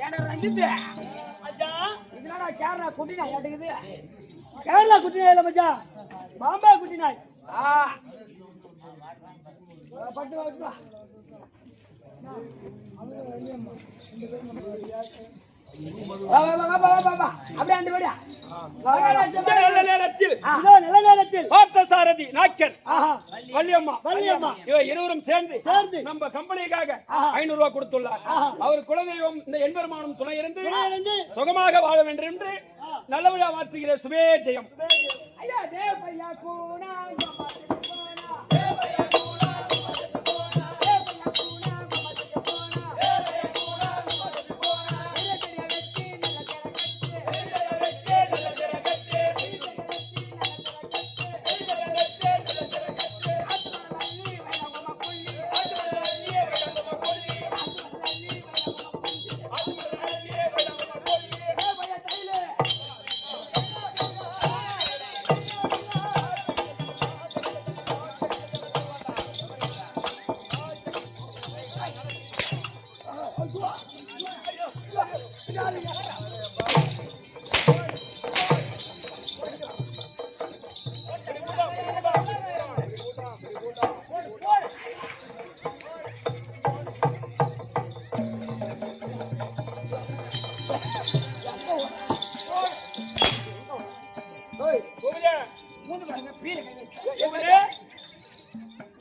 ஏன்னா ரஞ்சித்து மச்சான் இதனால கேரளா குட்டி நாய் அடக்குது. கேரளா குட்டி நாய் இல்ல மச்சான், பாம்பே குட்டி நாய். பட்டு வா சாரதி நாக்கர் வள்ளியம்மா இருவரும் சேர்ந்து நம்ம கம்பெனிக்காக 500 ரூபாய் கொடுத்துள்ளார். அவர் குலதெய்வம் இந்த எண்பெருமானும் துணை இருந்து சுகமாக வாழ வேண்டும் என்று நல்ல விழா வாழ்த்துகிற சுபே ஜெயம்.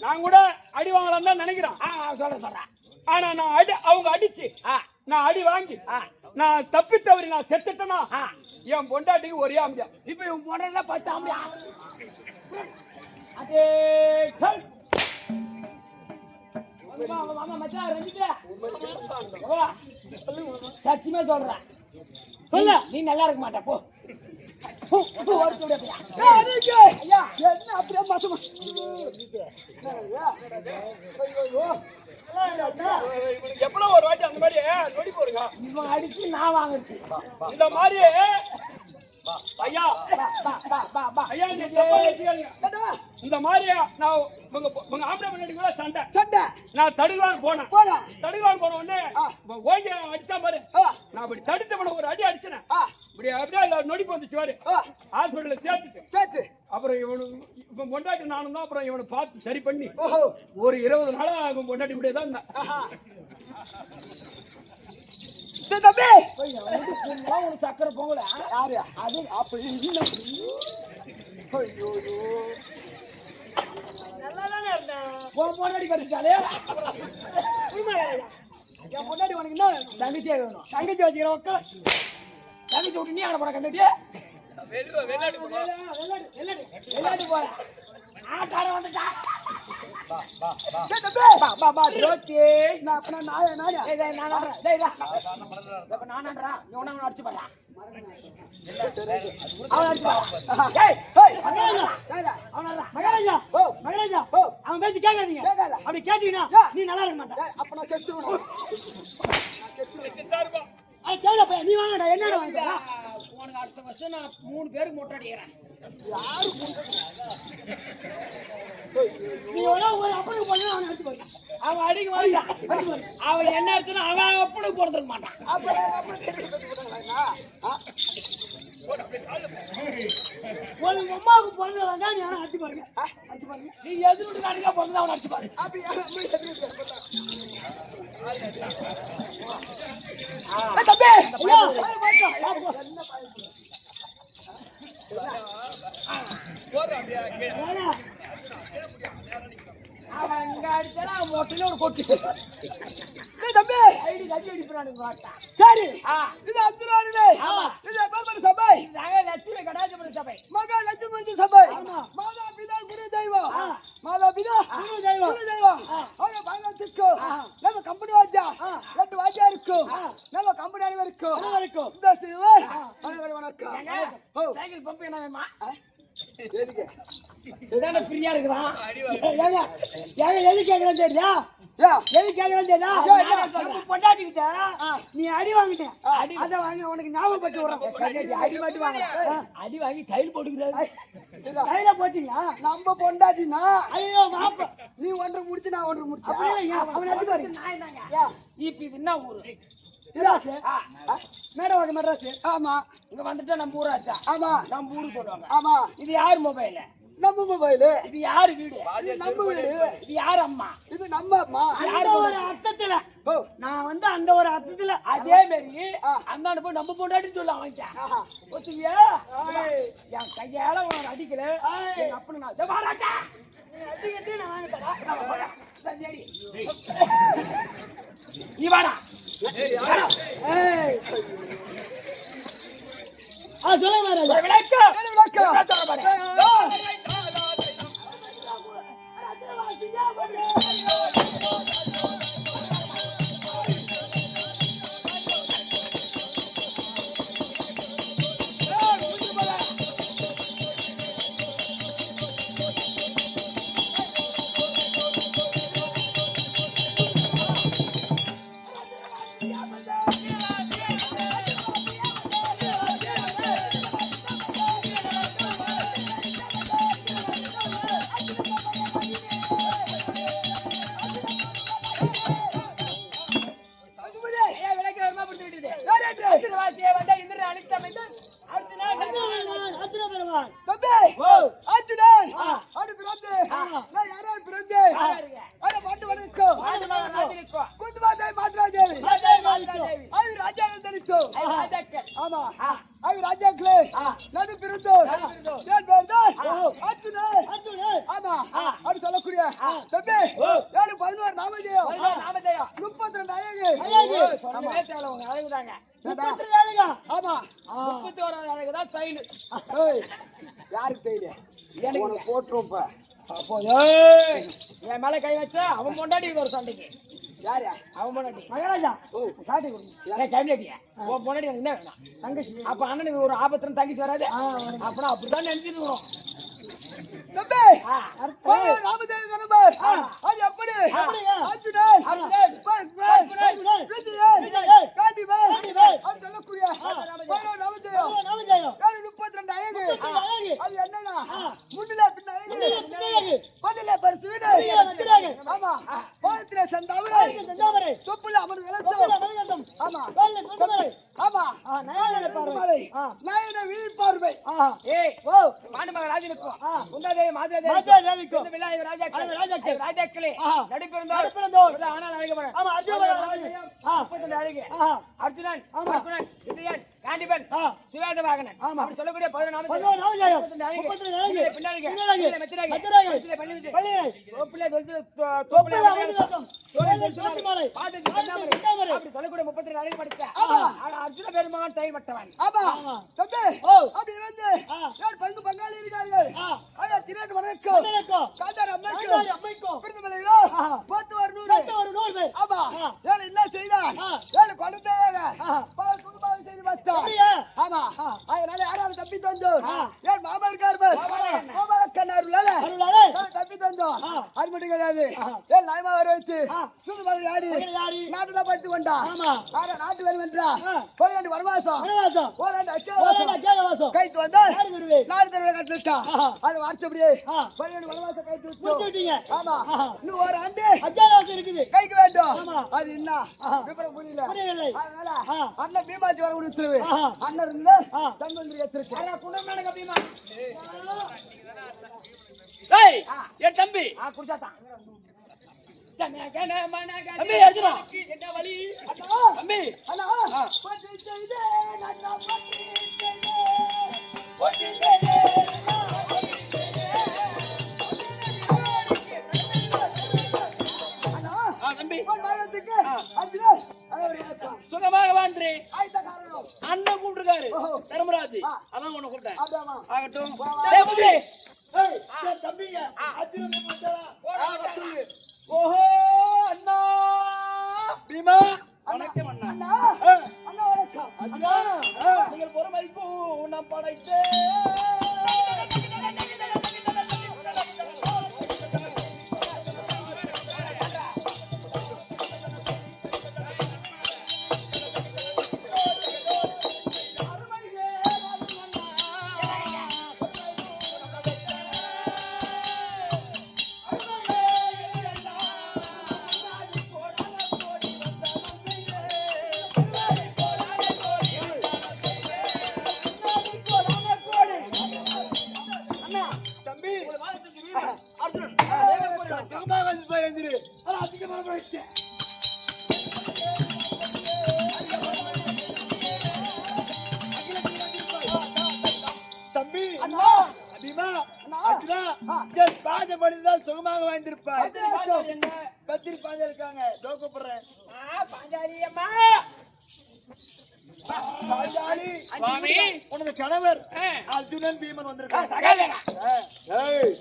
நான் கூட அடி வாங்கலாம் தான் நினைக்கிறேன். சொல்றேன். ஆனா நான் அவங்க அடிச்சு நான் அடி வாங்கி நான் தப்பித்தவரி நான் செத்துட்டேனா என் பொண்டாட்டிக்கு ஒரே ஆம்பியா. இப்ப இவன் பொண்டாட்டிதான் 10 ஆம்பியா. அதே சொல் சத்தியமா சொல்றேன். சொல்ல நீ நல்லா இருக்க மாட்ட போ. எப்பளோ ஒரு வாட்டி அந்த மாதிரி நொடி போடுங்க அடிச்சு நான் வாங்குறது இந்த மாதிரி. ஐயா ஐயா இந்த மாதிரி நான் உங்க ஆம்பளை பண்ணிட்டு சண்டை நான் தடுவான் போன உடனே ஓய்ய அடிச்சா பாரு. நான் அப்படி தடுத்த ஒரு அடி அடிச்சேன். இப்படி அப்படியே நொடிப்பு வந்துச்சு பாரு. ஹாஸ்பிட்டல்ல சேர்த்து அப்புறம் இவன் பொண்டாட்டி நானும் தான் அப்புறம் இவனை பார்த்து சரி பண்ணி ஒரு 20 நாளா இவன் பொண்டாட்டி இப்படியே தான் இருந்தான். சக்கரை பொங்கல யாரு அது அப்படி நல்லாதானே இருந்தேன். பொண்டாட்டி கட்டிச்சாலே என் பொண்டாட்டி உனக்கு என்ன தங்கச்சியா வேணும்? தங்கச்சி வச்சுக்கிற மக்கள் தங்கச்சி விட்டு நீ அனுப்பட கண்டட்டி விளையாட்டு போற ஆட்டார வந்துட்டா. அவன் பேசி கேட்காதீங்க. அப்படி கேட்டீங்கன்னா நீ நல்லா இருக்க மாட்டேன். அப்ப நான் செத்து நீ வாங்கடா. என்னடா வாங்க உனக்கு அடுத்த வருஷம் நான் 3 பேருக்கு மொட்டை அடிக்கிறேன். நீ ஒரு அப்பனுக்கு போன அவன் அடிச்சு போய் அவன் அடிக்க மாட்டான். அவன் என்ன அடிச்சுன்னா அவன் அப்பனுக்கு போடுறதுக்க மாட்டான். ஒரு அம்மாவுக்கு பிறந்தவங்க நீ அவனை அடிச்சு பாருங்க. நீ எது வீட்டுக்கு அடிக்கா பிறந்தா அவனை அடிச்சு பாரு. அவன் அடிச்சா மொட்டையில ஒரு கொட்டு தம்பி ஐடி கட்டி அடிப்பானுங்க மாட்டா. சரி இது அத்துறானே. இது பர்மன சபை. நாங்க லட்சுமி கடாஜபுர சபை. மகா லட்சுமி சபை. மாதா பிதா குரு தெய்வம். மாதா பிதா குரு தெய்வம். அவங்க பாங்கத்துக்கு நம்ம கம்பெனி வாஜா 2 வாஜா இருக்கு. நம்ம கம்பெனி அனைவருக்கு இந்த சிவர் அனைவரும் வணக்கம். சைக்கிள் பம்ப் என்ன வேணுமா? எதுக்கு இதான ஃப்ரீயா இருக்குதா? எது கேக்குறேன்னு தெரியா? எது கேக்குறேன்னு தெரியா? பொண்டாட்டிக்கிட்ட நீ அடி வாங்கிட்ட. அதை வாங்கி உனக்கு ஞாபகப்பட்டு விடுறேன். அடி மட்டும் வாங்க. அடி வாங்கி கையில் போட்டுக்கிறாரு. கையில போட்டீங்க நம்ம பொண்டாட்டினா ஐயோ மாப்ப நீ 1 முடிச்சு நான் 1 முடிச்சு அவன் அடிச்சு பாரு. இப்ப இது என்ன ஊரு? மெட்ராஸ் மேடவாக்க மெட்ராஸ். ஆமா இங்க வந்துட்டா நம்ம ஊராச்சா? ஆமா நம்ம ஊரு சொல்லுவாங்க. ஆமா இது யார் மொபைல்? நம்ம மொபைலு. இது யார் வீடு? இது நம்ம வீடு. இது யார் அம்மா? இது நம்ம அம்மா. யார் ஒரு அர்த்தத்துல நான் வந்து அந்த ஒரு அர்த்தத்துல அதே மாதிரி அந்த போய் நம்ம பொண்டாட்டின்னு சொல்ல வாங்கிக்க ஒத்துவியா? என் கையால உனக்கு அடிக்கல அப்படி நான் வாராச்சா அடிக்கட்டு நான் வாங்கிட்டா சரி நீ வாடா சொல்ல மாறாங்க விளக்கம் என் மேல கை வச்ச அவன் பொண்டாட்டி ஒரு சண்டைக்கு யாரு அவன் பொண்டாட்டி மகாராஜா சாட்டி கைண்டியா உன் பொண்டாட்டி எனக்கு என்ன வேணாம் தங்கச்சி அப்ப அண்ணனுக்கு ஒரு ஆபத்துல தங்கச்சி வராது அப்புறம் அப்படிதான் நினைச்சிட்டு அர்ஜுனன் சொல்லக்கூடிய சொல்லக்கூடிய 32 அழகு படிச்ச அர்ஜுன பெருமான் தைவட்டவன் பங்கு பங்காளி இருக்கார்கள் திரட்டு வணக்கம் காந்தார் அம்மைக்கும் ஆமா ஏழு என்ன செய்தார் ஏழு குழந்தையாக புதுமாக செய்து வந்தார் ஆமா அதனால யாராலும் தப்பி தந்தோம் ஏன் மாமா இருக்காரு தப்பி தந்தோம் அது மட்டும் கிடையாது ஏன் நாயமா வர வைத்து சுது மாதிரி ஆடி நாட்டுல படுத்து கொண்டான் நாட்டு வேறு வென்றா போய் வனவாசம் கைத்து வந்தா நாடு தருவை கட்டுட்டா அதை வாட்ஸ்அப்டியே வனவாசம் கைத்து விட்டீங்க ஆமா இன்னும் ஒரு ஆண்டு அஜாதவாசம் இருக்குது கைக்கு வேண்டும் அது என்ன விபரம் புரியல அதனால அண்ணன் பீமாச்சி வர உத்தரவு அண்ணன் இருந்து தங்க வந்து வச்சிருக்கேன் பீமா என் தம்பி குடிச்சாத்தான் தம்பி அர்ஜுனா என்ன வழி தம்பி சுகமாக வாழ்ந்து அண்ணன் கூப்பிட்டுருக்காரு தர்மராஜ் அதான் உன்னை கூப்பிட்டேன் ஆகட்டும் தம்பிங்க ஓஹோ அண்ணா பீமா வணக்கம் அண்ணா அண்ணா வணக்கம் அண்ணா நீங்கள் பொறுமைக்கும் நான் படைத்தேன் என் பாதை படிந்தால் சுகமாக வாழ்ந்திருப்பாய். கத்திரி பாஞ்சா இருக்காங்க. கூப்பிடுறேன். பாஞ்சாலி அம்மா, பாஞ்சாலி சுவாமி, உனது கணவர் அர்ஜுனன் பீமன் வந்திருக்காங்க. சகாதேவா. ஏய்,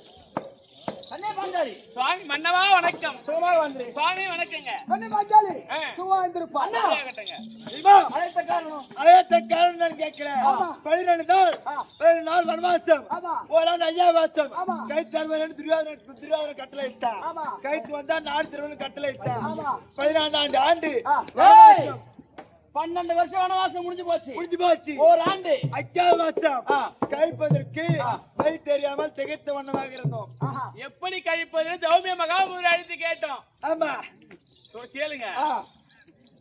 அண்ணே பாஞ்சாலி, சுவாமி மன்னவா வணக்கம். சுகமாக வந்து சுவாமி வணக்கங்க. பண்ணு பாஞ்சாலி சுகமாக வந்திருப்பா. கட்டுங்க. அழைத்த காரணம் அழைத்த காரணம் நான் கேட்கிறேன். 12 நாள் வனவாசம், ஒரு நாள் ஐயாவாசம். கைத்து வருவதற்கு துரியோதன கட்டளை இட்டா. கைத்து வந்தா நாடு திருவள்ளுவர் கட்டளை இட்டா. 14ஆண்டு ஆண்டு வனவாசம். 12 வருஷம் வனவாசம் முடிஞ்சு போச்சு. ஒரு ஆண்டு அஞ்சாவாசம் கைப்பதற்கு வழி தெரியாமல் திகைத்த வண்ணமாக இருந்தோம். எப்படி கழிப்பது தௌமிய மகாபூர் அழைத்து கேட்டோம். ஆமா, கேளுங்க.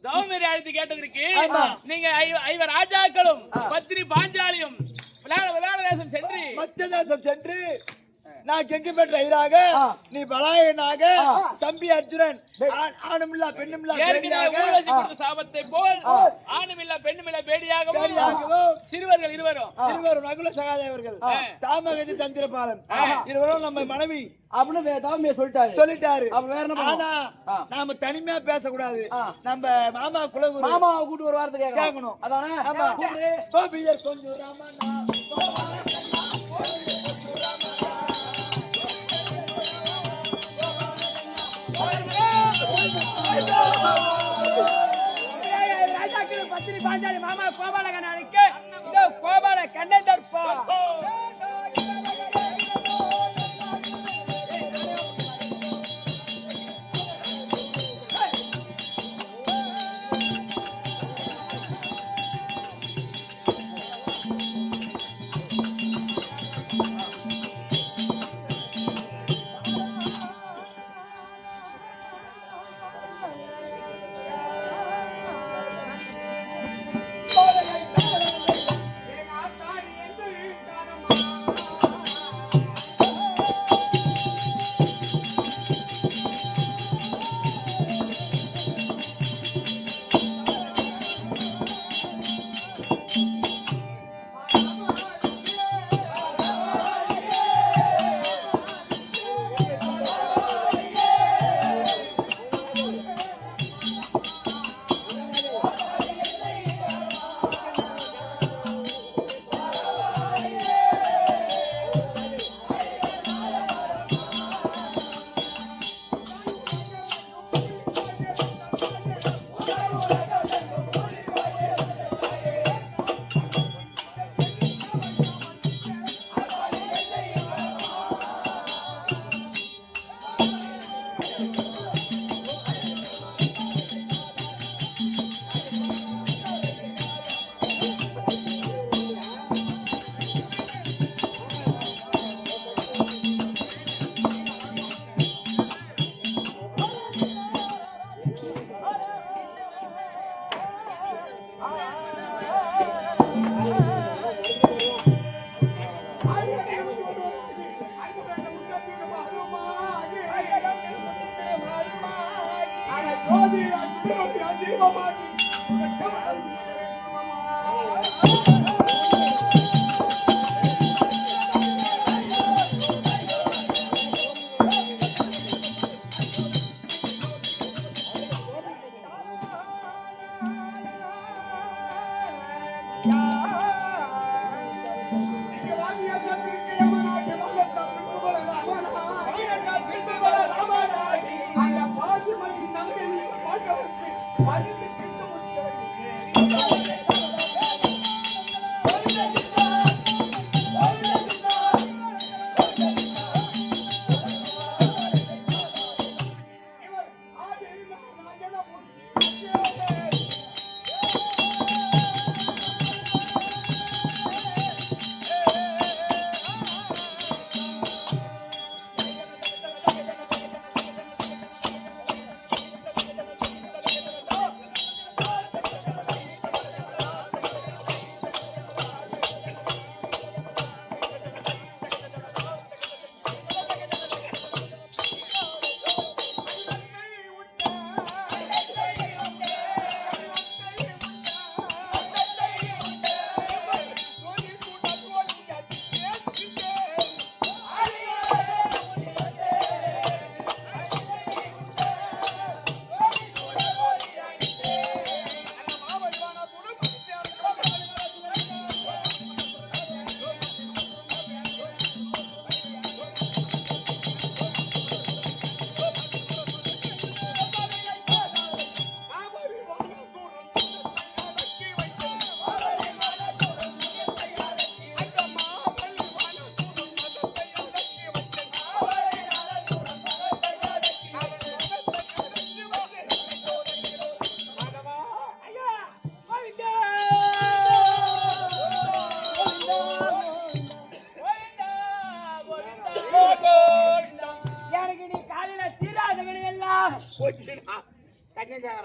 தௌமியரை அழைத்து கேட்டதற்கு நீங்க ஐவர் ராஜாக்களும் பத்திரி பாஞ்சாலியும் விளையாட தேசம் சென்று மத்திய தேசம் சென்று நான் கெங்கு பெற்ற ஐராக, நீ பலாயனாக, தம்பி அர்ஜுனன் ஆணுமில்லா பெண்ணுமில்லா பேடியாக, சாபத்தை போல் ஆணுமில்லா பெண்ணுமில்லா பேடியாகவும் சிறுவர்கள் இருவரும் நகுல சகாதேவர்கள், தாமகதி தந்திரபாலன் இருவரும் நம்ம மனைவி அப்படின்னு சொல்லிட்டாரு. ஆனா நாம தனிமையா பேசக்கூடாது. நம்ம மாமா குலகுரு மாமாவை கூட்டு ஒரு வாரத்துக்கு கேட்கணும். அதானே? ஆமா. கோபியர் கொஞ்சம் ராமண்ணா ராஜாக்கள் பத்திரி பாஞ்சாலி மாமா கோபால கண்ணனுக்கு இதோ கோபால கண்ணன் தற்பா.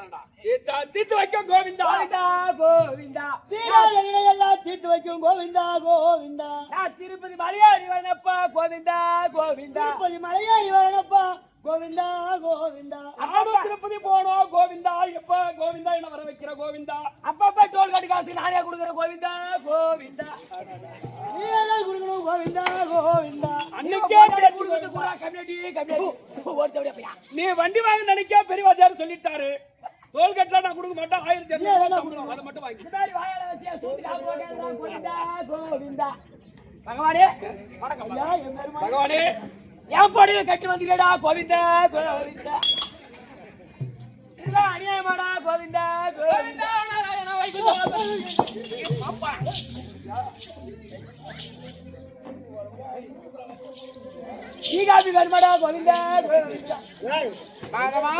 வேண்டாம். தீர்த்து வைக்க கோவிந்தா. கோவிந்தா கோவிந்தா தீராத நிலையெல்லாம் தீர்த்து வைக்கும் கோவிந்தா கோவிந்தா. நான் திருப்பதி மலையாரி வரனப்பா கோவிந்தா கோவிந்தா திருப்பதி மலையாரி வரனப்பா கோவிந்தா கோவிந்தா. நானும் திருப்பதி போனோம் கோவிந்தா. எப்ப கோவிந்தா என்ன வர வைக்கிற கோவிந்தா. அப்பப்ப டோல் கட்டு காசு நானே கொடுக்குற கோவிந்தா கோவிந்தா நீதான் கொடுக்கணும் கோவிந்தா கோவிந்தா. அன்னைக்கே கொடுக்குறது கூட கம்யூனிட்டி ஒருத்தவடைய பையா நீ வண்டி வாங்க நினைக்க பெரியவாதியார் சொல்லிட்டாரு. டோல்கேட்ல நான் கொடுக்க மாட்டேன். 1200 அதை மட்டும் வாங்கி. இந்த மாதிரி வாயால வச்சு சூத்துக்கு ஆப்பு போட்டேன் கோவிந்தா கோவிந்தா. பகவானே வணக்கம் ஐயா, என் பெருமாள். பகவானே என் படையை கட்டி வந்துக்கிறடா கோவிந்தா கோவிந்தா. இதுதான் அநியாயமாடா கோவிந்தா கோவிந்தா. நீ காப்பி வருமாடா கோவிந்தா கோவிந்தா. பாகவா,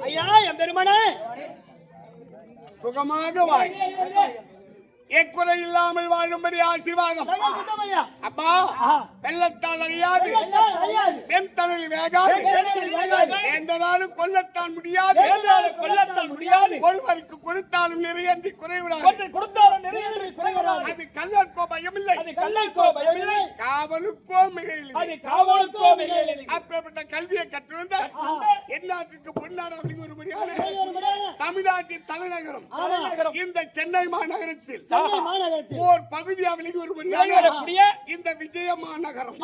ஐயா, என் பெருமானே. சுகமாக வாழ், எக்குறை இல்லாமல் வாழும்படி ஆசீர்வாதம். சுத்தம் ஐயா. அப்பா, வெள்ளத்தால் அழியாது, எல்லாம் அறியாது. வெண்தலில் வேகாது, எந்த நாளும் கொல்லத்தான் முடியாது, வேண்டாலும் கொல்லத்தான் முடியாது. ஒருவருக்கு கொடுத்தாலும் நிறையன்றி குறைவிடாது. ஒருத்தர் கொடுத்தாலும் நிறைய குறைவராது. அது கல்லற்கோ பயமில்லை, அது கல்லைக்கோ பயமில்லை. காவலுக்கோ மிகையில்லை. அது காவலுக்கோ மிகையில்லை. அப்பேற்பட்ட கல்வியை கற்றிருந்த எந்நாட்டுக்கு பொன்னாட ஒருபடியான ஒருபடியான தமிழ்நாட்டின் தலைநகரம் நகரம். இந்த சென்னை மாநகரத்தில் சென்னை மாநகரத்தில் ஓர் பகுதியாக ஒருபடியான நகரக்கூடிய இந்த விஜய மாநகரம். நகரம்.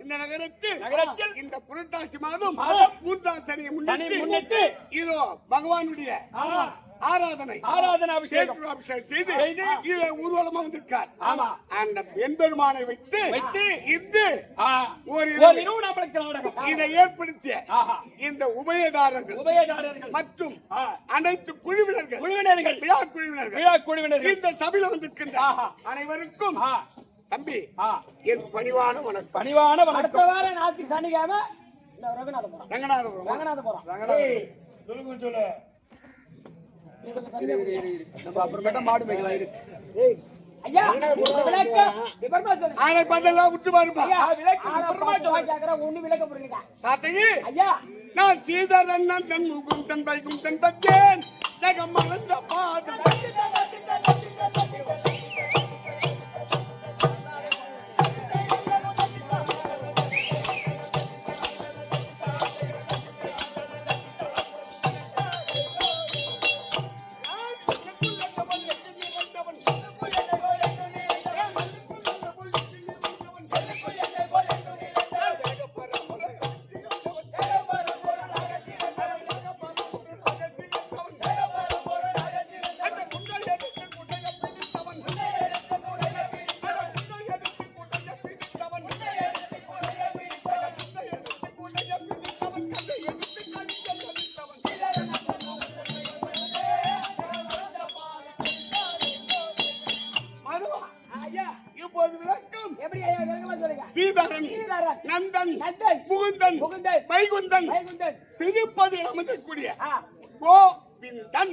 இந்த நகரத்தில் நகரத்தில் இந்த புரட்டாசி மாதம் மாதம் 3ஆம் சனியை சனி முன்னிட்டு முன்னிட்டு இதோ பகவானுடைய ஆமா ஆராதனை ஆராதனா அபிஷேகம் அபிஷேகம் செய்து செய்து இதை ஊர்வலமா வந்திருக்கார். ஆமா அந்த பெண்பெருமானை வைத்து வைத்து இன்று ஆ, ஒரு ஒரு இரவு நாற்பது நாடகம். இதை ஏற்படுத்திய ஆஹா. இந்த உபயதாரர்கள் உபயதாரர்கள் மற்றும் ஆ, அனைத்து குழுவினர்கள், குழுவினர்கள் விழா குழுவினர்கள், விழா குழுவினர்கள் இந்த சபையில வந்திருக்கின்ற ஆஹா. அனைவருக்கும் ஆ, தம்பி ஆ, என் பணிவான வணக்கம். பணிவான அடுத்த வணக்கம். வாரம் நாளைக்கு சனிக்கிழமை இந்த ரங்கநாதபுரம் ரங்கநாதபுரம் ரங்கநாதபுரம் சொல்லுங்க சொல்லு. நம்ம அப்புறமேட்டா மாடு மேய்க்கலாம் இரு. ஐயா விளக்கம் விபரமா சொல்லுங்க. ஆனை பந்தெல்லாம் விட்டு பாருப்பா. ஐயா விளக்கு ஆனா விபரமா பாட்டு சொல்லுங்க. கேக்குற ஒண்ணு விளக்கம் புரியல. சாத்தகி, ஐயா நான் சீதரண்ணன் தன் முகும் தன் பைக்கும் தன் பத்தேன் ஜெகம் மலர்ந்த பாதம். ஐயா இப்போது விளக்கம் எப்படி ஐயா விளக்கமா சொல்லுங்க. ஸ்ரீதரன், ஸ்ரீதரன், நந்தன், நந்தன், முகுந்தன், முகுந்தன், வைகுந்தன், வைகுந்தன், திருப்பதி அமர்ந்திருக்கூடிய ஆ கோவிந்தன்,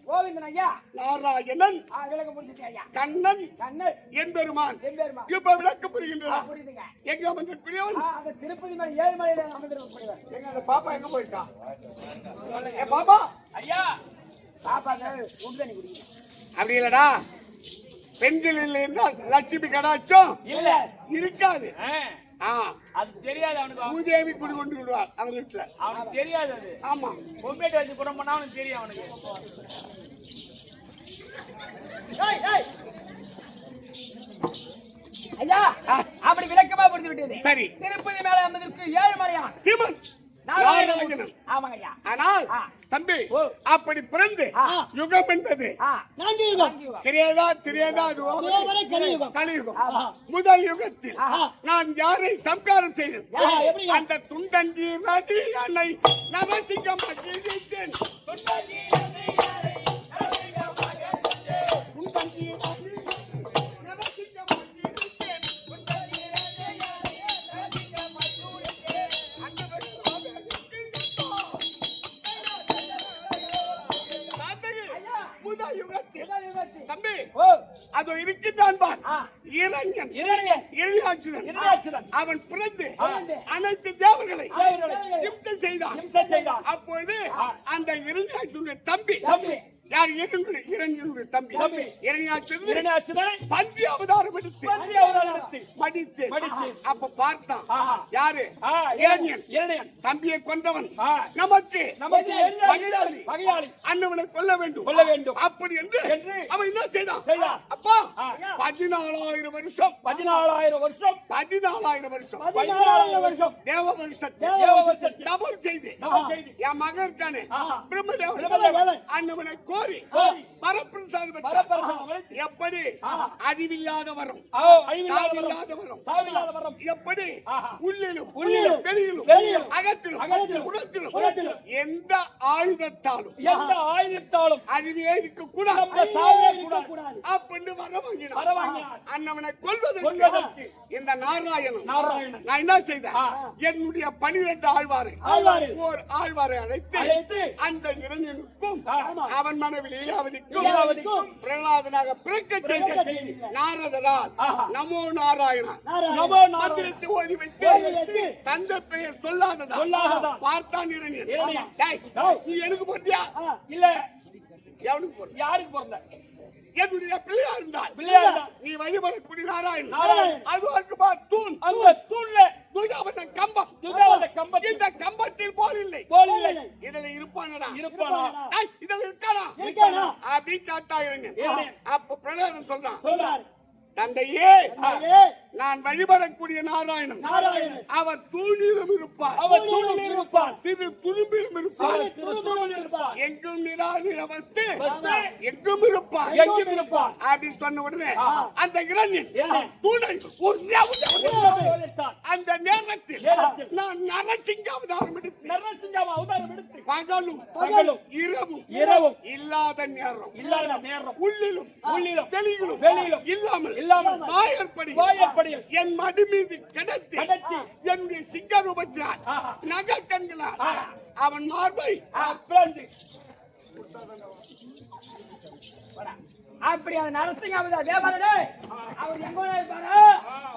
கோவிந்தன் ஐயா நாராயணன், விளக்கம் புரிஞ்சுச்சு ஐயா. கண்ணன், கண்ணன் என்பெருமான் எம்பெருமா இப்ப விளக்கம் புரிகின்றதா? புரியுதுங்க. எங்க அமர்ந்திருக்கூடியவன்? அந்த திருப்பதி மலை ஏழுமலையில அமர்ந்திருக்கக்கூடியவர். எங்க அந்த பாப்பா எங்க போயிட்டா? ஏ பாப்பா, ஐயா பாப்பா உண்டு தண்ணி குடிங்க. அப்படி இல்லடா, பெண்கள் இல்லை என்றால் லட்சுமி கடாட்சம் இல்ல இருக்காது. ஆ, அது தெரியாது அவனுக்கு. பூதேவி குடி கொண்டு விடுவார் அவங்க வீட்டுல. அவனுக்கு தெரியாது அது. ஆமா, பொம்பேட்டை வச்சு குடம் பண்ணா அவனுக்கு தெரியும் அவனுக்கு. ஏய், ஏய். ஐயா அப்படி விளக்கமா புரிந்து விட்டது. சரி. திருப்பதி மேல அமர்ந்திருக்கு ஏழுமலையான் சிவன் நாராயணன். ஆமாங்க ஐயா. ஆனால் ஆ. தம்பி ஓ. அப்படி பிறந்து ஆ. யுகம் என்பது நான்கு யுகம். தெரியாதா இதுவரை கலியுகம். கலியுகம். ஆமா. முதல் யுகத்தில் ஆஹா. நான் யாரை சம்காரம் செய்தேன்? எப்படிங்க? அந்த துண்டங்கி நதி என்னை நரசிங்கமாக்கி வைத்தேன். துண்டங்கி நதி நரசிங்கமாக்கி வைத்தேன். அந்த முதல் யுகத்தில் முதல் யுகத்தில். தம்பி ஓ அது இருக்கின்றான் பார். ஆ. இரண்யன் இரணியன் இறையாட்சிதன் இறையாட்சிதன் அவன் பிறந்து பிறந்து அனைத்து தேவர்களை தேவர்களை இம்சை செய்தான். இம்சை செய்தான். அப்பொழுது அந்த இறையாட்சியுடைய தம்பி தம்பி யார் இரண்யனுடைய தம்பி தம்பி. இரண்யாட்சிதன் இரணியாட்சிதனை பந்தி அவதாரம் எடுத்து பந்தி அவதாரம் எடுத்து மடித்து மடித்து. அப்ப பார்த்தான் ஆஹா. யாரு இரண்யன் இரணியன் தம்பியை கொன்றவன் ஆ. நமக்கு நமக்கு பகையாளி. பகையாளி அண்ணவனை கொல்ல வேண்டும் கொல்ல வேண்டும். அப்படி என்று என்று அவன் என்ன செய்தான் செய்தான். அப்பா ஆ. 14,000 வருஷம் 14,000 வருஷம் 14,000 வருஷம் 14,000 வருஷம் தேவ வருஷத்தை தேவவர்ஷத்தை தபம் செய்து தபம் செய்து என் மகன் இருக்கானே ஆஹா. பிரம்மதேவன் பிரம்மதேவன் அண்ணவனை கோரி கோரி பரப்பிரசாதம் பெற்றான். பரப்பரசம் வளைத்து எப்படி அறிவில்லாத வரும் சாவில்லாத வரும் சாவில்லாத வரம் எப்படி ஆஹா. உள்ளிலும் உள்ளிலும் வெளியிலும் வெளியிலும் அகத்திலும் அகத்திலும் புறத்திலும் புறத்திலும் எந்த ஆயுதத்தாலும் எந்த ஆயுதத்தாலும் அறிவே இருக்க கூடாது நம்ம சாவே கூடாது அப்படின்னு வர வாங்கினான். வர வாங்கினான். அண்ணவனை கொல்வதற்கு கொல்வதற்கு இந்த நாராயணன் நாராயணன் நான் என்ன செய்தேன் ஆ. என்னுடைய 12 ஆழ்வாரை ஓர் ஆழ்வாரை அழைத்து அழைத்து அந்த இளைஞனுக்கும் ஆமா. அவன் மனைவி லீலாவதிக்கும் லீலாவதிக்கும் பிரகலாதனாக பிறக்க செய்து நாரதரால் ஆஹா. நமோ நாராயணா நமோ நாராயண மந்திரத்தை ஓதி வைத்து தந்தை பெயர் சொல்லாததா சொல்லாததா பார்த்தான் இரணியன். இரணியன். டேய், டேய். நீ எனக்கு போறியா இல்ல எவனுக்கு போற யாருக்கு பிறந்த என்னுடைய பிள்ளையா இருந்தால் பிள்ளையா நீ வழிபடக்கூடிய நாராயணன் நாராயணன். அது ஒரு தூண் அந்த தூண்ல துஜாவத கம்பம் துஜாவத கம்பத்தில் இந்த கம்பத்தில் போல் இல்லை போல் இல்லை இதுல இருப்பானடா இருப்பானா டேய், இதுல இருக்கானா இருக்கானா? அப்படி காட்டா இரணியன். இரணியன். அப்ப பிரகலாதன் சொல்றான் சொல்றாரு தந்தையே நான் வழிபடக்கூடிய நாராயணன் அவர் தூணிலும் இருப்பார் அவர் தூணில் இருப்பார் சிறு துரும்பிலும் இருப்பார் அவர் துரும்பிலும் இருப்பார் எங்கும் நிராநில வஸ்து வஸ்து எங்கும் இருப்பார் எங்கும் இருப்பார் அப்படின்னு சொன்ன உடனே அந்த இரண்யன் இரண்யன். தூணை போலித்தான். அந்த நேரத்தில் நேரத்தில் நான் நரசிங்க அவதாரம் எடுத்து நரசிங்காவை அவதாரம் எடுத்து பகலும் இரவும் இல்லாத நேரம் இல்லாத நேரம் உள்ளிலும் உள்ளிலும் வெளியிலும் வெளியிலும் இல்லாமல் வாயற்படி என் மடி மீது கிடத்தி கிடத்தி என்னுடைய சிங்க ரூபத்தினால் ஆஹா. நகை கண்களால் ஆஹா. அவன் மார்பை பிறந்து அப்படி அந்த நரசிங்க வியாபாரே அவர் எங்க இருப்பாரு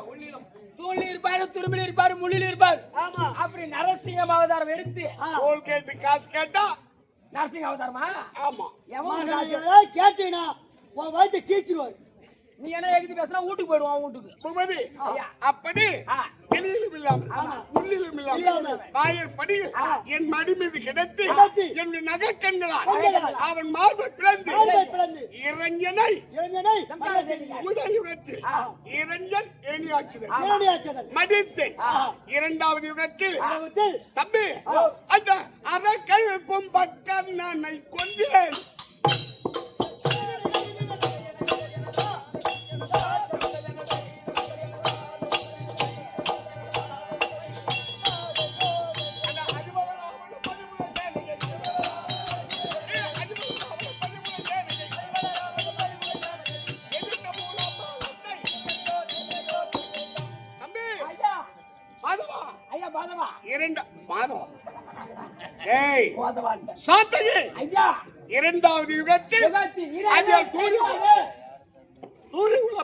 உள்ளிலும் தூணில் இருப்பாரு துரும்பில் இருப்பாரு முள்ளில் இருப்பாரு ஆமா அப்படி நரசிங்க அவதாரம் எடுத்து தோல் கேட்டு காசு கேட்டா நரசிங்க அவதாரமா ஆமா எவன் கேட்டீங்கன்னா உன் வயிற்று கீச்சிருவாரு நீ என்ன எழுதி பேசினா வீட்டுக்கு போயிடுவான் வீட்டுக்கு சுமதி அப்படி வெளியிலும் இல்லாமல் உள்ளிலும் இல்லாமல் வாயற்படியில் என் மடி மீது கிடத்தி என்னுடைய நகை கண்களால் அவன் மார்பை பிளந்து இரஞ்சனை முதல் யுகத்தில் இரஞ்சன் ஏணியாச்சுதன் மடித்து இரண்டாவது யுகத்தில் தம்பி அந்த அரக்கை கும்பக்கண்ணனை கொண்டேன். இரண்டாவது யுகத்தில்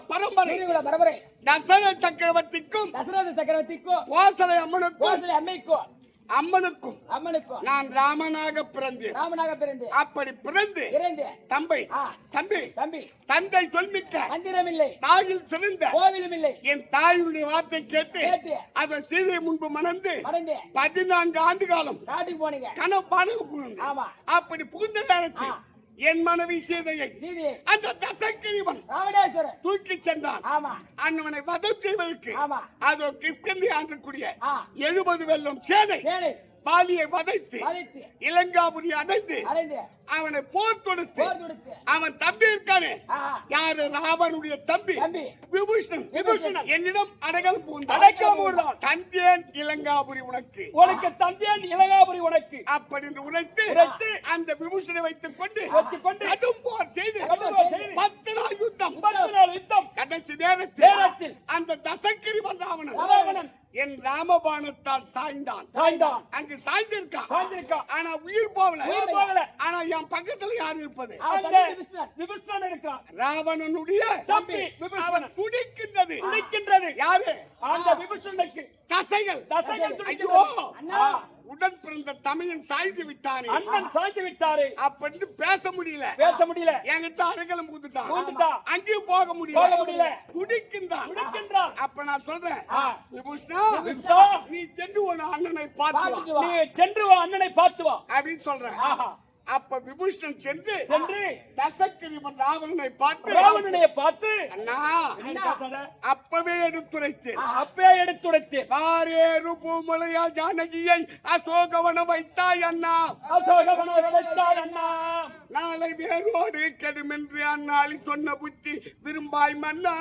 பரம்பரை தசரத சக்கரவர்த்திக்கும் கோசலை அம்மனுக்கும் நான் ராமனாக பிறந்தேன். அப்படி பிறந்து தம்பி தந்தை சொல்மிக்க தாயில் சிறந்த என் தாயுடைய வார்த்தை கேட்டு அதை சீதை முன்பு மணந்து 14 ஆண்டு காலம் கனப்பானு புகுந்து அப்படி புகுந்த நேரத்தில் என் மனைவி சீதையை அந்த தசக்கிரீவன் தூக்கி சென்றான். அண்ணவனை வதம் செய்வதற்கு அதோ கிஷ்கிந்தை ஆண்டக்கூடிய 70 வெள்ளம் சேனை பாலியை வதைத்து இலங்காபுரி அடைந்து அவனை போர் தொடுத்து அவன் தம்பி இருக்கானே யாரு ராவனுடைய தம்பி விபூஷணன் என்னிடம் அடைக்கலம் புகுந்தான். தந்தேன் இலங்காபுரி உனக்கு தந்தேன் இலங்காபுரி உனக்கு அப்படி உரைத்து அந்த விபூஷனை வைத்துக் கொண்டு கடும் போர் செய்து 10 நாள் யுத்தம் கடைசி நேரத்தில் அந்த தசக்கிரி ராவணன் என் ராமபாணத்தால் சாய்ந்தான். அங்கு சாய்ந்திருக்கான். ஆனா உயிர் போகல. ஆனா என் பக்கத்துல யார் இருப்பது? விபீஷணன் இருக்கான். ராவணனுடைய தம்பி அவன் துடிக்கின்றது. யாரு? அந்த விபீஷணனுக்கு தசைகள். ஐயோ உடன் பிறந்த தமையன் சாய்ந்து விட்டானே. அண்ணன் சாய்ந்து விட்டாரே. அப்படின்னு பேச முடியல. என்கிட்ட அடைக்கலம் கூத்துட்டான். அங்கேயும் போக முடியல. துடிக்கின்றான். அப்ப நான் சொல்றேன், விபூஷணா நீ சென்று உன் அண்ணனை பார்த்து வா அப்படின்னு சொல்றேன். அப்ப விபூஷணன் சென்று தசக்கிரீவன் ராவணனை பார்த்து அண்ணா அப்பவே எடுத்துரைத்து பாரேறு பூமலையா ஜானகியை அசோகவனம் வைத்தாய் அண்ணா. நாளை வேரோடு கெடுமென்று அந்நாளி சொன்ன புத்தி விரும்பாய் மன்னா.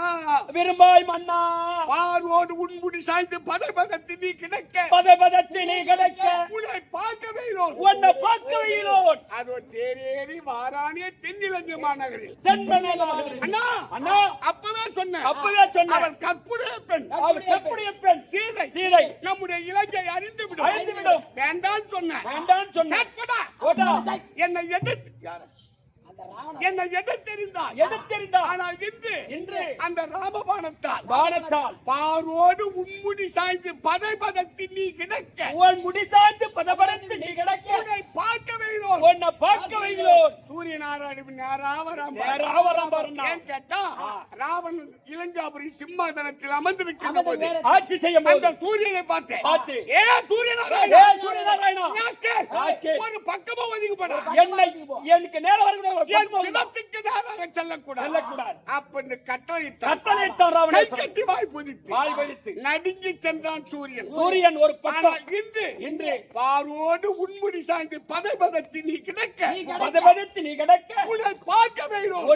பார்வோடு உன்முடி சாய்ந்து பதபதத்து நீ கிடக்க உன்னை பார்க்கவே அதோ தேரேறி வாரானே தென்னிலங்கை மாநகரில் அண்ணா அப்பவே சொன்னேன் அவள் கற்புடைய பெண் சீதை நம்முடைய இலங்கை அறிந்து விடும். வேண்டாம் சொன்னேன். என்னை எதிர்த்தெறிந்தார். ஆனால் இன்று அந்த ராமபாணத்தால் பார்வோடு உன்முடி சாய்ந்து பதைபதத்தி நீ கிடக்க உன்னை பார்க்க வைகிறோம். சூரியநாராயணன் கேட்டா ராவணன் இலங்காபுரி சிம்மாசனத்தில் அமர்ந்திருக்கின்ற ஆட்சி செய்யும் அந்த சூரியனை பார்த்து சூரியநாராயணா ஒரு பக்கமா ஒதுக்கப்பட எனக்கு நேரம் வரக்கூடாது. நடுங்கி சென்றான் சூரியன். ஒரு பக்கம் இன்று பார்வோடு உன்முடி சாய்ந்து பதைபதத்தி நீ கிடக்க உன்னை பார்க்க வேணும்.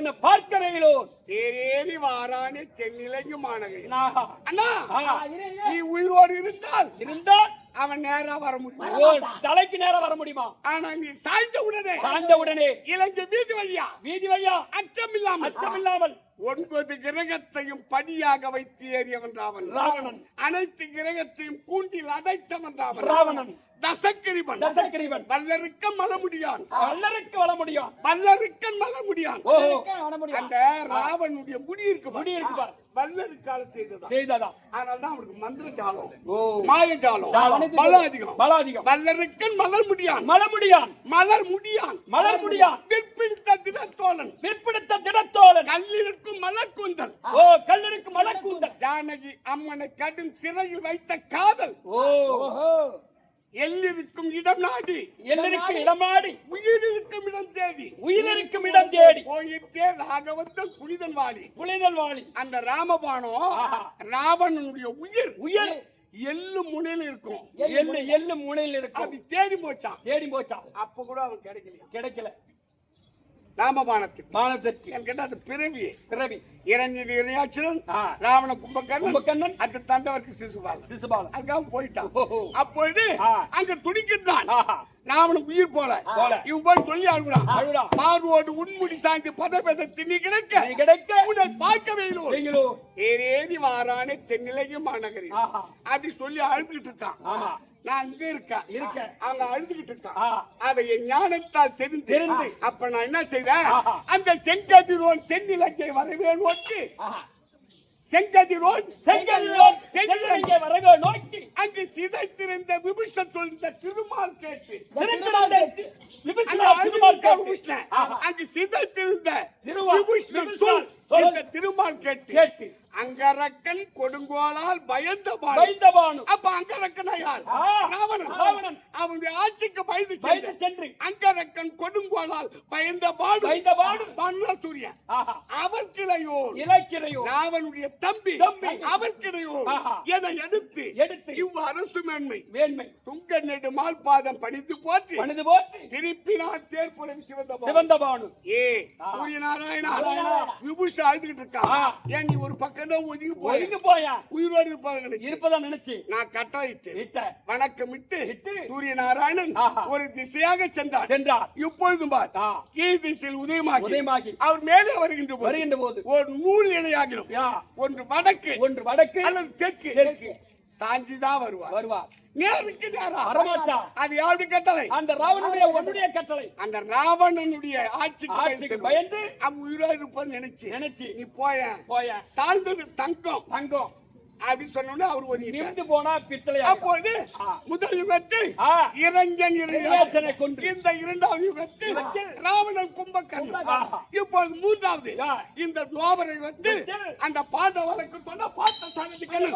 தேரேறி வாரானே தென்னிலங்கு மாநகரில் அண்ணா நீ உயிரோடு இருந்தால் அவன் நேரா வர முடியும். தலைக்கு நேரம் வர முடியுமா? ஆனா நீ சாய்ந்த உடனே இலங்கை வீதி வழியா அச்சமில்லாமல் 9 கிரகத்தையும் படியாக வைத்து ஏறியவன் ராவணன். அனைத்து கிரகத்தையும் கூண்டில் அடைத்தவன் ராவணன். தசக்கிரீவன் வல்லருக்கன் வள முடியான். அந்த ராவனுடைய முடி இருக்கு வல்லருக்கால செய்ததா. அதனால்தான் அவனுக்கு மந்திர ஜாலம், மாயஜாலம், பலாதிகம். வல்லருக்கன் மலர் முடியான். பிற்பிடித்த திடத்தோழன் கல்லிருக்கும் மலர்கூந்தல். ஜானகி அம்மனை கடும் சிறையில் வைத்த காதல். எல்லிருக்கும் இடம் நாடி உயிரிருக்கும் இடம் தேடி போயிட்டே ராகவந்தன் புனிதன் வாழி. அந்த ராமபாணம் ராவணனுடைய உயிர் எள்ளு முனையில இருக்கும். அது தேடி போச்சான். அப்ப கூட அவன் கிடைக்கல. ராமபாணத்துக்கு என்கிட்ட அது பிறவி இரண்யாட்சன் ராவண கும்பகர்ணன் அந்த தந்தவருக்கு சிசுபாலன் அங்க போயிட்டான். அப்பொழுது அங்க துடிக்கின்றான். ராவணன் உயிர் போல இவன் போய் சொல்லி அழுகுறான். பார்வோடு உன்முடி சாய்ந்து பதபதத்தி நீ கிடக்க உன்னை பார்க்க வேணும். ஏறி வாரானே தென்னிலங்கை மாநகரில் அப்படி சொல்லி அழுதுகிட்டு இருக்கான். நான் இங்க இருக்கேன். அவங்க அழுதுகிட்டு இருக்கான். அதை என் ஞானத்தால் தெரிந்து அப்ப நான் என்ன செய்தேன், அந்த செங்கதிரோன் தென்னிலங்கை வரவே நோக்கி அங்கு சிதைத்திருந்த விபீஷன் சொல்ந்த திருமால் கேட்டு அங்கு சிதைத்திருந்த திருமால் கேட்டு அங்கரக்கன் கொடுங்கோலால் பயந்தபானு. அப்ப அங்கரக்கன் யார்? ராவணன். அவனுடைய ஆட்சிக்கு பயந்து சென்று அங்கரக்கன் கொடுங்கோலால் பயந்தபானு சூரியன் அவர் கிளையோர் ராவனுடைய தம்பி அவர் கிளையோர் என எடுத்து இவ்வரசு மேன்மை துங்க நெடுமால் பாதம் பணிந்து போற்றி திருப்பினார் தேர்ப்புலம் சிவந்தபானு. சூரியநாராயணா விபூஷன் அழுதுகிட்டு இருக்கான். ஏன் நீ ஒரு பக்கம் ஒதுங்கி போயா உயிரோடு இருப்பதா நினைச்சு நான் கட்டாயிட்டு வணக்கமிட்டு சூரியநாராயணன் ஒரு திசையாக சென்றார். இப்பொழுதும் கீழ் திசையில் உதயமாகி அவர் மேலே வருகின்ற போது ஒரு நூல் இணையாகிடும். ஒன்று வடக்கு அல்லது தெற்கு சாஞ்சிதான் வருவார். வருவார். நேருக்கு நேரா வரமாட்டார். அது யாருடைய கட்டளை? அந்த ராவணனுடைய ஒன்றுடைய கட்டளை. அந்த ராவணனுடைய ஆட்சிக்கு பயந்து அவன் உயிரோடு இருப்பது நினைச்சு நீ போய தாழ்ந்தது தங்கம் அப்படி சொன்னோன்னு அவர் ஒரு நிமிந்து போனா பித்தளை. அப்போது முதல் யுகத்தில் இளைஞன் கொண்டு இந்த இரண்டாவது யுகத்தில் ராவணன் கும்பகர்ணன், இப்போது மூன்றாவது இந்த துவாபர யுகத்தில் அந்த பாண்டவருக்கு சொன்ன பார்த்த சாரதிகள்.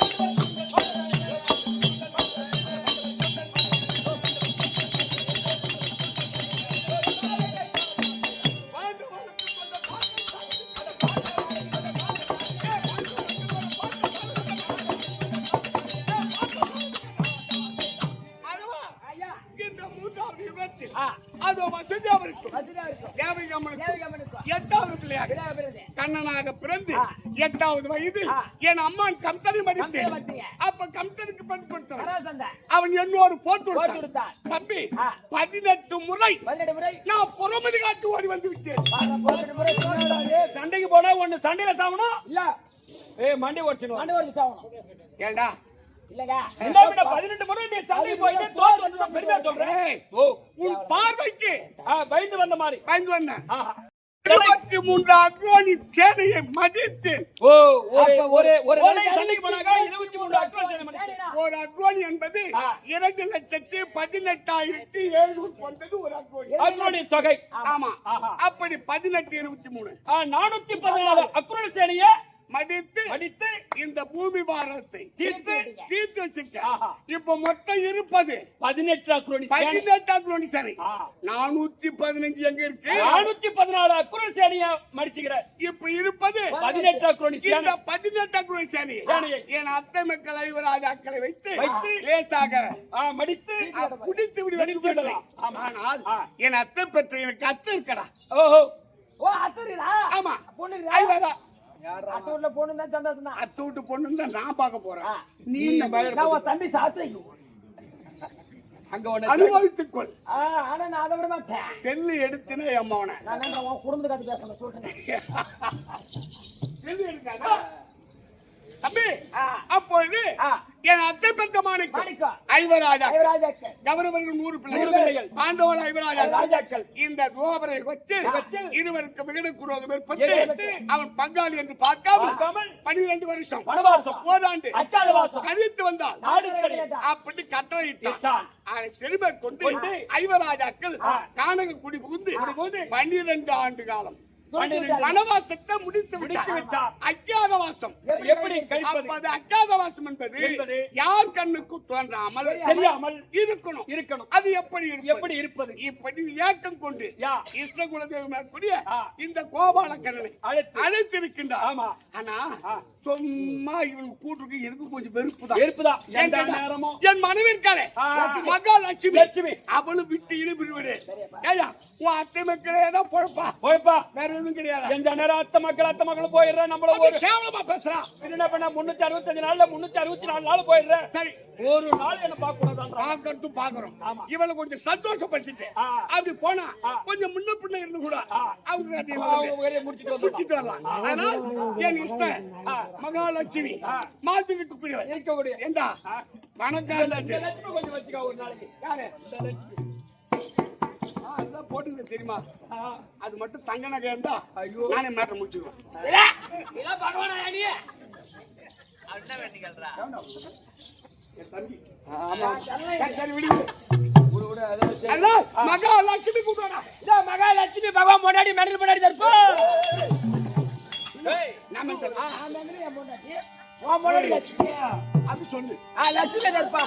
கண்ணனாக பிறந்து 8வது வயதில் என் அம்மான் கம்சனை மடித்தேன். அப்ப கம்சனுக்கு பெண் கொடுத்தான். அவன் என்னோடு போட்டு தம்பி 18 முறை நான் புறமதி காட்டு ஓடி வந்து விட்டேன். சண்டைக்கு போனா ஒண்ணு சண்டையில சாவணும் இல்ல மண்டி ஓடிச்சு ஏண்டா இல்லங்க 18 முறை நீ சண்டைக்கு போயிட்டு தோத்து வந்து பெருமையா சொல்றேன். உன் பார்வைக்கு பயந்து வந்த மாதிரி பயந்து வந்தேன். 23 அக்ரோனி சேனையை மதித்து ஒரு சண்டைக்கு போனாங்க 23 அக்ரோனி சேனை மதித்து. ஒரு அக்ரோனி என்பது 2,18,700 கொண்டது ஒரு அக்ரோனி தொகை. ஆமா, அப்படி 18 23 414 அக்ரோனி சேனையை மடித்து இந்த பூமி பாரத்தை தீர்த்து வச்சிருக்க. இப்ப மொத்தம் இருப்பது 18 அக்ரோனி சேனை. 415 எங்க இருக்கு? 414 அக்ரோனி சேனையை மடிச்சுக்கிற. இப்ப இருப்பது 18 அக்ரோனி சேனை. 18 அக்ரோனி சேனை என் அத்தை மக்கள் ஐவராஜாக்களை வைத்து லேசாக மடித்து குடித்து விடுவேன். ஆனால் என் அத்தை பெற்ற எனக்கு அத்தை இருக்கடா. ஆமா, ஐவரா அத்தூர்ல பொண்ணு தான் சந்தோஷம் தான். அத்தூட்டு பொண்ணு தான் நான் பார்க்க போறேன். நீ தம்பி சாத்து அங்க அனுபவித்துக்கொள். ஆனா நான் அதை விட மாட்டேன். செல்லு எடுத்துனே அம்மாவன நான் குடும்பத்தை கத்து பேசணும் சொல்றேன். செல்லு எடுக்காத தம்பி. அப்பொழுது என் அத்தை பெற்ற மாணிக்கம் ஐவராஜாக்கள் கௌரவர்கள் 100 பிள்ளைகள் பாண்டவர் ஐவராஜாக்கள் இந்த துவாபரை வச்சு இருவருக்கு விகட குரோதம் ஏற்பட்டு அவன் பங்காளி என்று பார்க்காமல் 12 வருஷம் ஓராண்டு கழித்து வந்தான். அப்படி கட்டளையிட்டான். அதை செருமை கொண்டு ஐவராஜாக்கள் கானக குடி புகுந்து 12 ஆண்டு காலம் வனவாசத்தை முடித்து விட்டார். அஜ்ஞாதவாசம் எப்படி அப்பது அஜ்ஞாதவாசம் என்பது யார் கண்ணுக்கு தோன்றாமல் தெரியாமல் இருக்கணும். அது எப்படி இருப்பது? இப்படி ஏக்கம் கொண்டு கிருஷ்ண குலதேவி மேற்கூடிய இந்த கோபாலக்கண்ணனை அழைத்திருக்கின்றார். ஆனா சும்மா இவன் கூட்டுக்கு எனக்கு கொஞ்சம் வெறுப்புதான். என் மனைவி இருக்காளே மகாலட்சுமி, அவளும் விட்டு இழுபிடுவிடு. உன் அத்தை மக்களே தான் பொழப்பா, வேற எதுவும் கிடையாது. எந்த நேரம் அத்தை மக்கள் போயிடுறேன். நம்மள ஒரு கேவலமா பேசுறான். என்ன பண்ண 365 நாள்ல 364 நாள் போயிடுறேன். சரி, ஒரு நாள் என்ன பார்க்கணும் பாக்குறோம். இவளை கொஞ்சம் சந்தோஷப்படுத்திட்டு அப்படி போனா கொஞ்சம் முன்ன பின்ன இருந்து கூட அவங்க முடிச்சிட்டு வரலாம். ஆனால் என் இஷ்டம் மகாலட்சுமி மால்பிக்கு இருக்கக்கூடிய ஏண்டா பணக்கார லட்சுமி கொஞ்சம் வச்சுக்கோ ஒரு நாளைக்கு. யாரு அதெல்லாம் போட்டுங்க தெரியுமா? அது மட்டும் தங்க நகை இருந்தா நானே மேட்டர் முடிச்சுக்குவேன். மகாலட்சுமி கூப்பிடா. மகாலட்சுமி பகவான் முன்னாடி மெடல் முன்னாடி தருப்பா. அது சொல்லு. லட்சுமி தருப்பா.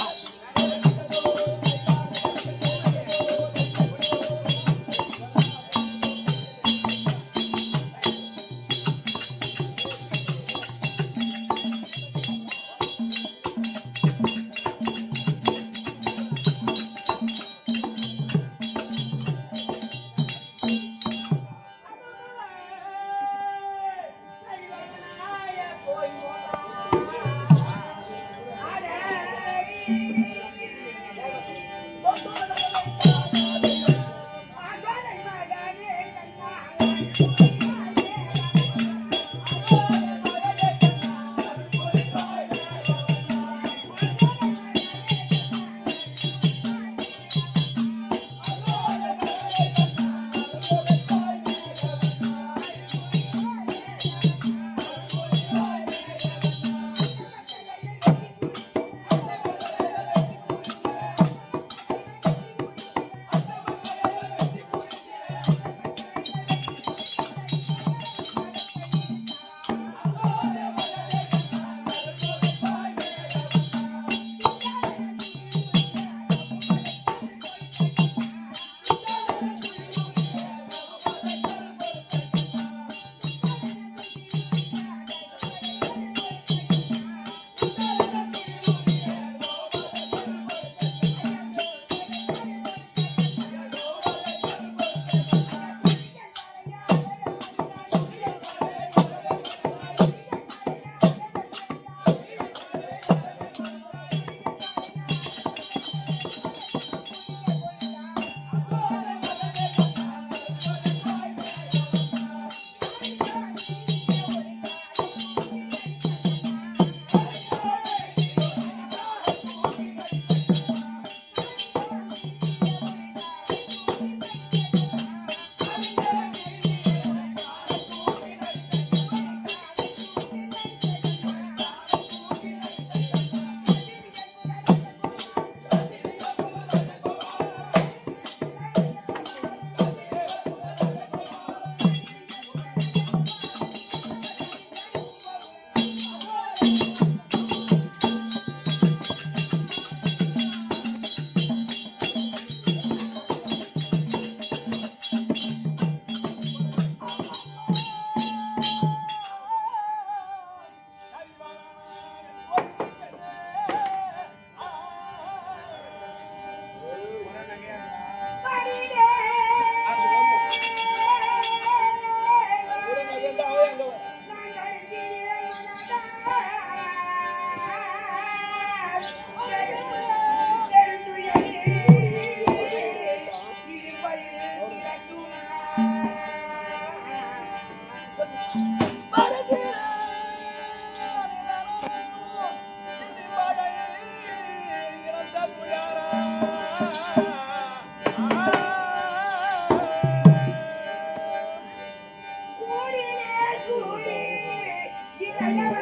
அவன்